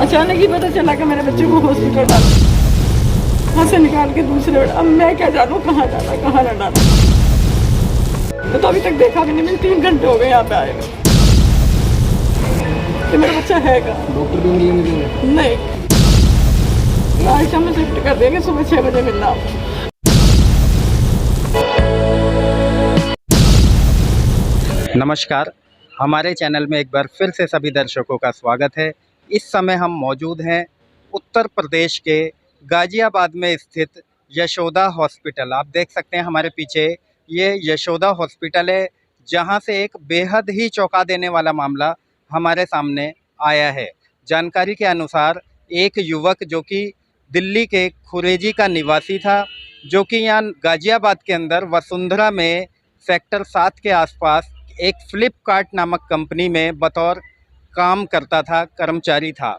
अचानक ही पता चला कि मेरे बच्चे को हॉस्पिटल डाल, वहाँ से निकाल के दूसरे। अब मैं क्या जानूँ कहाँ जाना कहाँ न डाला। तो अभी तक देखा भी नहीं, मैंने 3 घंटे हो गए यहाँ पे आए हुए कि मेरा बच्चा है कहाँ। डॉक्टर भी मिले नहीं, शाम में शिफ्ट कर देंगे, सुबह 6 बजे मिलना। नमस्कार, हमारे चैनल में एक बार फिर से सभी दर्शकों का स्वागत है। इस समय हम मौजूद हैं उत्तर प्रदेश के गाज़ियाबाद में स्थित यशोदा हॉस्पिटल। आप देख सकते हैं हमारे पीछे ये यशोदा हॉस्पिटल है, जहां से एक बेहद ही चौंका देने वाला मामला हमारे सामने आया है। जानकारी के अनुसार एक युवक जो कि दिल्ली के खुरेजी का निवासी था, जो कि यहाँ गाज़ियाबाद के अंदर वसुंधरा में सेक्टर 7 के आसपास एक फ्लिपकार्ट नामक कंपनी में बतौर काम करता था, कर्मचारी था।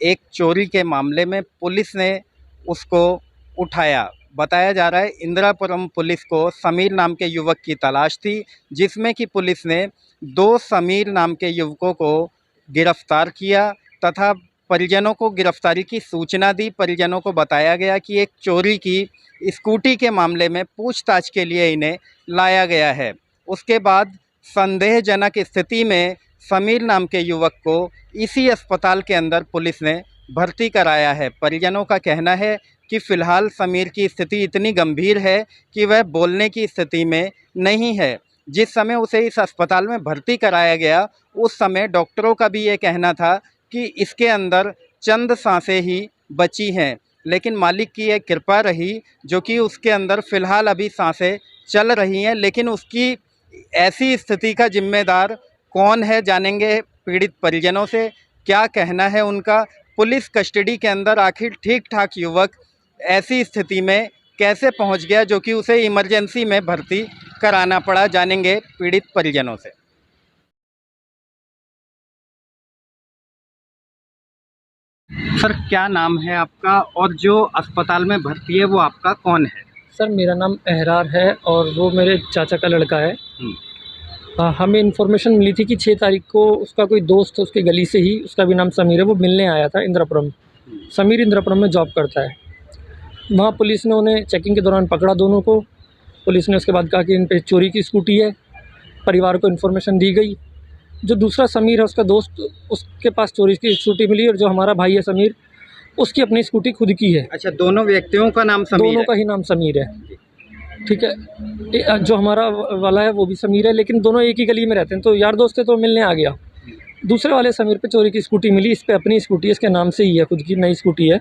एक चोरी के मामले में पुलिस ने उसको उठाया। बताया जा रहा है इंदिरापुरम पुलिस को समीर नाम के युवक की तलाश थी, जिसमें कि पुलिस ने 2 समीर नाम के युवकों को गिरफ्तार किया तथा परिजनों को गिरफ्तारी की सूचना दी। परिजनों को बताया गया कि एक चोरी की स्कूटी के मामले में पूछताछ के लिए इन्हें लाया गया है। उसके बाद संदेहजनक स्थिति में समीर नाम के युवक को इसी अस्पताल के अंदर पुलिस ने भर्ती कराया है। परिजनों का कहना है कि फ़िलहाल समीर की स्थिति इतनी गंभीर है कि वह बोलने की स्थिति में नहीं है। जिस समय उसे इस अस्पताल में भर्ती कराया गया, उस समय डॉक्टरों का भी ये कहना था कि इसके अंदर चंद सांसें ही बची हैं, लेकिन मालिक की एक कृपा रही जो कि उसके अंदर फ़िलहाल अभी सांसें चल रही हैं। लेकिन उसकी ऐसी स्थिति का जिम्मेदार कौन है, जानेंगे पीड़ित परिजनों से क्या कहना है उनका। पुलिस कस्टडी के अंदर आखिर ठीक ठाक युवक ऐसी स्थिति में कैसे पहुंच गया जो कि उसे इमरजेंसी में भर्ती कराना पड़ा, जानेंगे पीड़ित परिजनों से। सर, क्या नाम है आपका और जो अस्पताल में भर्ती है वो आपका कौन है? सर, मेरा नाम एहरार है और वो मेरे चाचा का लड़का है। हमें इन्फॉर्मेशन मिली थी कि 6 तारीख को उसका कोई दोस्त उसके गली से ही, उसका भी नाम समीर है, वो मिलने आया था इंदिरापुरम। समीर इंदिरापुरम में जॉब करता है। वहाँ पुलिस ने उन्हें चेकिंग के दौरान पकड़ा दोनों को। पुलिस ने उसके बाद कहा कि इन पे चोरी की स्कूटी है। परिवार को इन्फॉर्मेशन दी गई। जो दूसरा समीर है उसका दोस्त, उसके पास चोरी की स्कूटी मिली, और जो हमारा भाई है समीर, उसकी अपनी स्कूटी खुद की है। अच्छा, दोनों व्यक्तियों का नाम समीर है? दोनों का ही नाम समीर है, ठीक है। जो हमारा वाला है वो भी समीर है, लेकिन दोनों एक ही गली में रहते हैं, तो यार दोस्त थे तो मिलने आ गया। दूसरे वाले समीर पे चोरी की स्कूटी मिली, इस पे अपनी स्कूटी है, इसके नाम से ही है, खुद की नई स्कूटी है।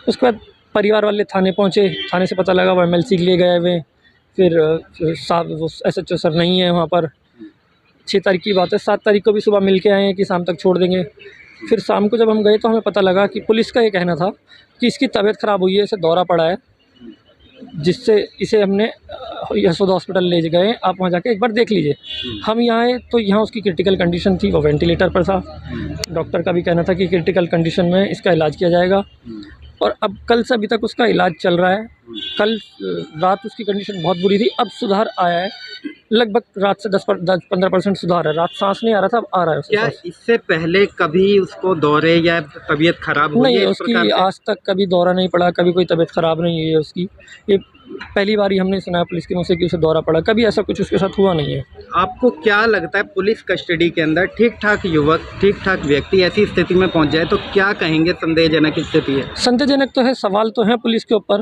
उसके बाद परिवार वाले थाने पहुँचे। थाने से पता लगा वो MLC के लिए गए हुए। फिर साहब वो SHO सर नहीं है वहाँ पर। 6 तारीख की बात है। 7 तारीख को भी सुबह मिल के आए हैं कि शाम तक छोड़ देंगे। फिर शाम को जब हम गए तो हमें पता लगा कि पुलिस का ये कहना था कि इसकी तबीयत ख़राब हुई है, इसे दौरा पड़ा है, जिससे इसे हमने यशोदा हॉस्पिटल ले गए। आप वहाँ जाके एक बार देख लीजिए। हम यहाँ आए तो यहाँ उसकी क्रिटिकल कंडीशन थी, वो वेंटिलेटर पर था। डॉक्टर का भी कहना था कि क्रिटिकल कंडीशन में इसका इलाज किया जाएगा, और अब कल से अभी तक उसका इलाज चल रहा है। कल रात उसकी कंडीशन बहुत बुरी थी, अब सुधार आया है। लगभग रात से 10-15% सुधार है। रात सांस नहीं आ रहा था, अब आ रहा है उसके क्या पास। इससे पहले कभी उसको दौरे या तबीयत खराब हुई नहीं, है इस उसकी प्रकार से? आज तक कभी दौरा नहीं पड़ा, कभी कोई तबीयत ख़राब नहीं हुई है उसकी। ये पहली बार ही हमने सुना है पुलिस के मुँह से कि उसे दौरा पड़ा। कभी ऐसा कुछ उसके साथ हुआ नहीं है। आपको क्या लगता है, पुलिस कस्टडी के अंदर ठीक ठाक युवक, ठीक ठाक व्यक्ति ऐसी स्थिति में पहुंच जाए तो क्या कहेंगे? संदेहजनक स्थिति है। संदेहजनक तो है, सवाल तो हैं पुलिस के ऊपर,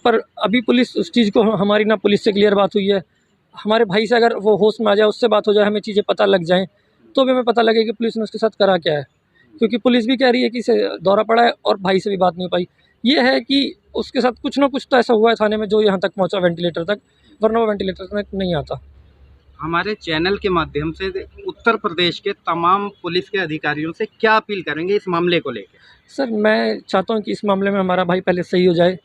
पर अभी पुलिस उस चीज़ को, हमारी ना पुलिस से क्लियर बात हुई है। हमारे भाई से अगर वो होश में आ जाए, उससे बात हो जाए, हमें चीज़ें पता लग जाएँ, तो भी हमें पता लगे कि पुलिस ने उसके साथ करा क्या है। क्योंकि पुलिस भी कह रही है कि इसे दौरा पड़ा है, और भाई से भी बात नहीं हो पाई। ये है कि उसके साथ कुछ ना कुछ तो ऐसा हुआ है थाने में जो यहाँ तक पहुँचा, वेंटिलेटर तक, वरना वो वेंटिलेटर तक नहीं आता। हमारे चैनल के माध्यम से उत्तर प्रदेश के तमाम पुलिस के अधिकारियों से क्या अपील करेंगे इस मामले को लेकर? सर, मैं चाहता हूँ कि इस मामले में हमारा भाई पहले सही हो जाए,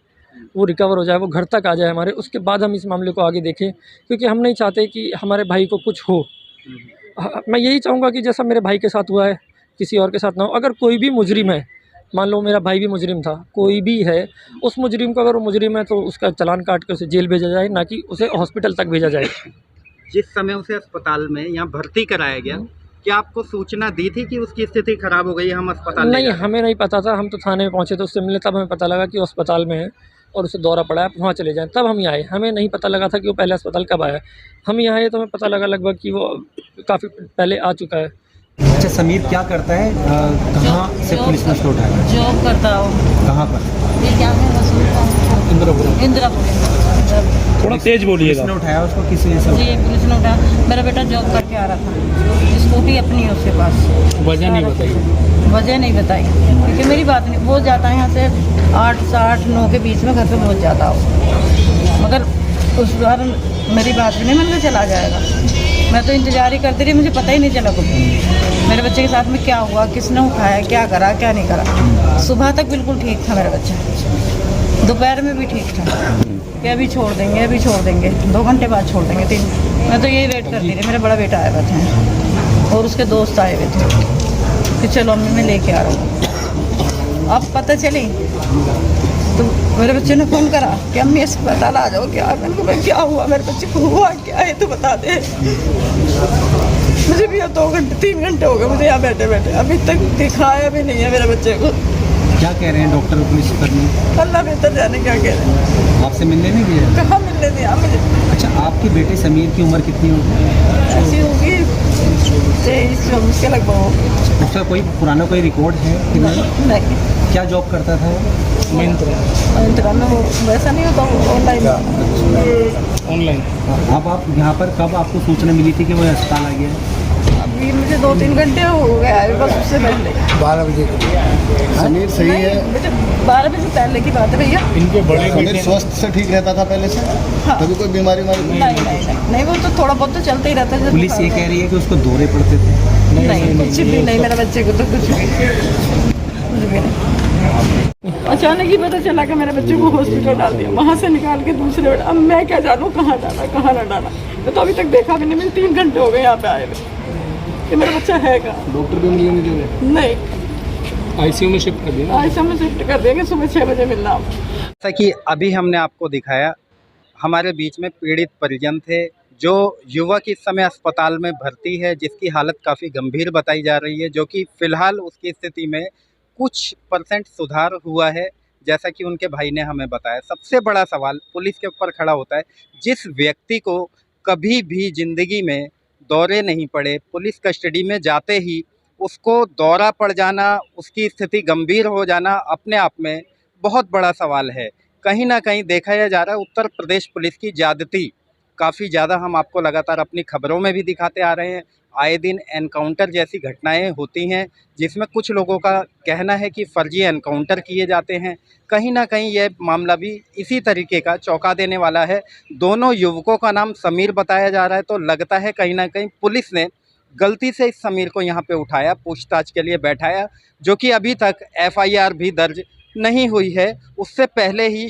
वो रिकवर हो जाए, वो घर तक आ जाए हमारे, उसके बाद हम इस मामले को आगे देखें। क्योंकि हम नहीं चाहते कि हमारे भाई को कुछ हो। मैं यही चाहूँगा कि जैसा मेरे भाई के साथ हुआ है, किसी और के साथ ना हो। अगर कोई भी मुजरिम है, मान लो मेरा भाई भी मुजरिम था, कोई भी है, उस मुजरिम को, अगर वो मुजरिम है तो उसका चालान काट कर उसे जेल भेजा जाए, ना कि उसे हॉस्पिटल तक भेजा जाए। जिस समय उसे अस्पताल में यहाँ भर्ती कराया गया, क्या आपको सूचना दी थी कि उसकी स्थिति खराब हो गई है, हम अस्पताल ले नहीं, जा रहे हैं? हमें नहीं पता था। हम तो थाने में पहुँचे थे, उससे मिलने, तब हमें पता लगा कि वो अस्पताल में है और उसे दौरा पड़ा है, आप वहाँ चले जाएँ। तब हम यहाँ आए, हमें नहीं पता लगा था कि वो पहले अस्पताल कब आया। हम यहाँ आए तो हमें पता लगा लगभग कि वो काफ़ी पहले आ चुका है। अच्छा, समीर क्या करता है? कहाँ से पुलिस ने उसको उठाया? जॉब करता हूँ। कहाँ पर? ये क्या है इंदिरापुर। थोड़ा तेज बोलिएगा। पुलिस ने उठाया उसको, किस वजह से? जी पुलिस ने उठाया। मेरा बेटा जॉब करके आ रहा था, स्कूटी अपनी है उसके पास। वजह नहीं बताई? वजह नहीं बताई क्योंकि मेरी बात नहीं, वो जाता है यहाँ से 8-9 के बीच में घर पे पहुँच जाता हो, मगर उस बार मेरी बात भी नहीं मन में चला जाएगा। मैं तो इंतजार ही करती रही, मुझे पता ही नहीं चला कुछ मेरे बच्चे के साथ में क्या हुआ, किसने उठाया, क्या करा क्या नहीं करा। सुबह तक बिल्कुल ठीक था मेरा बच्चा, दोपहर में भी ठीक था कि अभी छोड़ देंगे 2 घंटे बाद छोड़ देंगे 3। मैं तो यही वेट करती रही। मेरा बड़ा बेटा आया हुआ था और उसके दोस्त आए हुए थे कि चलो अम्मी मैं लेके आ रहा हूँ। अब पता चली तो मेरे बच्चे ने फ़ोन करा कि अम्मी अस्पताल आ जाओ। क्या मैंने कहा क्या हुआ, मेरे बच्चे को हुआ क्या है तो बता दे। मुझे भी अब 2-3 घंटे हो गए मुझे यहाँ बैठे अभी तक दिखाया भी नहीं है मेरे बच्चे को। क्या कह रहे हैं डॉक्टर और पुलिस कर्मी? अल्लाह बेहतर जाने क्या कह रहे हैं। आपसे मिलने नहीं दिए? कहाँ मिलने दिया मुझे। अच्छा, आपके बेटे समीर की उम्र कितनी होगी? ऐसी होगी 23-24 के लगभग हो। उसका कोई पुराना कोई रिकॉर्ड है कि नहीं? नहीं, क्या जॉब करता था? इंतरा में वो वैसा नहीं होता, ऑनलाइन। अब आप यहाँ पर कब आपको सूचना मिली थी कि वो अस्पताल आ गया है? अभी मुझे 2-3 घंटे हो गया है, बस उससे पहले 12 बजे समीर सही है? मुझे 12 बजे पहले की बात है भैया। इनके बड़े समीर स्वस्थ से ठीक रहता था पहले से? हाँ। कभी कोई बीमारी नहीं, वो तो थोड़ा बहुत तो चलते ही रहता है। पुलिस ये कह रही है कि उसको दौरे पड़ते थे। नहीं, कुछ भी नहीं, मेरे बच्चे को तो कुछ भी नहीं। अचानक ही पता चला कि मेरे बच्चे को हॉस्पिटल डाल दिया, वहाँ से निकाल के दूसरे। अब मैं क्या जानूँ कहाँ डाला कहाँ ना डाला। मैं तो अभी तक देखा भी नहीं, मुझे 3 घंटे हो गए यहाँ पे आए हुए कि मेरा बच्चा है कहाँ। डॉक्टर भी मिलने नहीं दे रहे? नहीं, आईसीयू में शिफ्ट कर दिया। आईसीयू में शिफ्ट कर देंगे, सुबह 6 बजे मिलना। जैसा कि अभी हमने आपको दिखाया, हमारे बीच में पीड़ित परिजन थे। जो युवक इस समय अस्पताल में भर्ती है, जिसकी हालत काफ़ी गंभीर बताई जा रही है, जो कि फ़िलहाल उसकी स्थिति में कुछ % सुधार हुआ है, जैसा कि उनके भाई ने हमें बताया। सबसे बड़ा सवाल पुलिस के ऊपर खड़ा होता है, जिस व्यक्ति को कभी भी ज़िंदगी में दौरे नहीं पड़े, पुलिस कस्टडी में जाते ही उसको दौरा पड़ जाना, उसकी स्थिति गंभीर हो जाना अपने आप में बहुत बड़ा सवाल है। कहीं ना कहीं देखा जा रहा है उत्तर प्रदेश पुलिस की ज़्यादती काफ़ी ज़्यादा हम आपको लगातार अपनी खबरों में भी दिखाते आ रहे हैं। आए दिन एनकाउंटर जैसी घटनाएं होती हैं, जिसमें कुछ लोगों का कहना है कि फर्जी एनकाउंटर किए जाते हैं। कहीं ना कहीं यह मामला भी इसी तरीके का चौंका देने वाला है। दोनों युवकों का नाम समीर बताया जा रहा है, तो लगता है कहीं ना कहीं पुलिस ने गलती से इस समीर को यहाँ पे उठाया, पूछताछ के लिए बैठाया, जो कि अभी तक FIR भी दर्ज नहीं हुई है। उससे पहले ही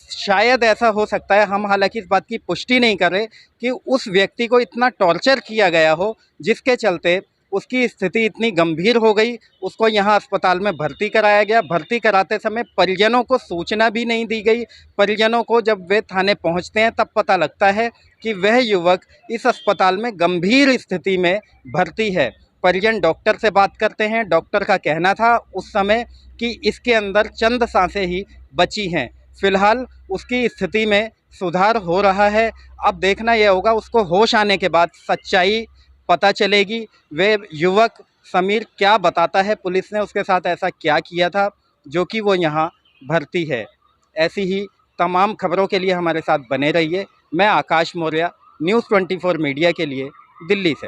शायद ऐसा हो सकता है, हम हालांकि इस बात की पुष्टि नहीं कर रहे, कि उस व्यक्ति को इतना टॉर्चर किया गया हो जिसके चलते उसकी स्थिति इतनी गंभीर हो गई, उसको यहाँ अस्पताल में भर्ती कराया गया। भर्ती कराते समय परिजनों को सूचना भी नहीं दी गई। परिजनों को जब वे थाने पहुँचते हैं तब पता लगता है कि वह युवक इस अस्पताल में गंभीर स्थिति में भर्ती है। परिजन डॉक्टर से बात करते हैं। डॉक्टर का कहना था उस समय कि इसके अंदर चंद सांसें ही बची हैं। फ़िलहाल उसकी स्थिति में सुधार हो रहा है। अब देखना यह होगा, उसको होश आने के बाद सच्चाई पता चलेगी। वे युवक समीर क्या बताता है, पुलिस ने उसके साथ ऐसा क्या किया था जो कि वो यहाँ भर्ती है। ऐसी ही तमाम खबरों के लिए हमारे साथ बने रहिए। मैं आकाश मौर्य, न्यूज़ 24 मीडिया के लिए दिल्ली से।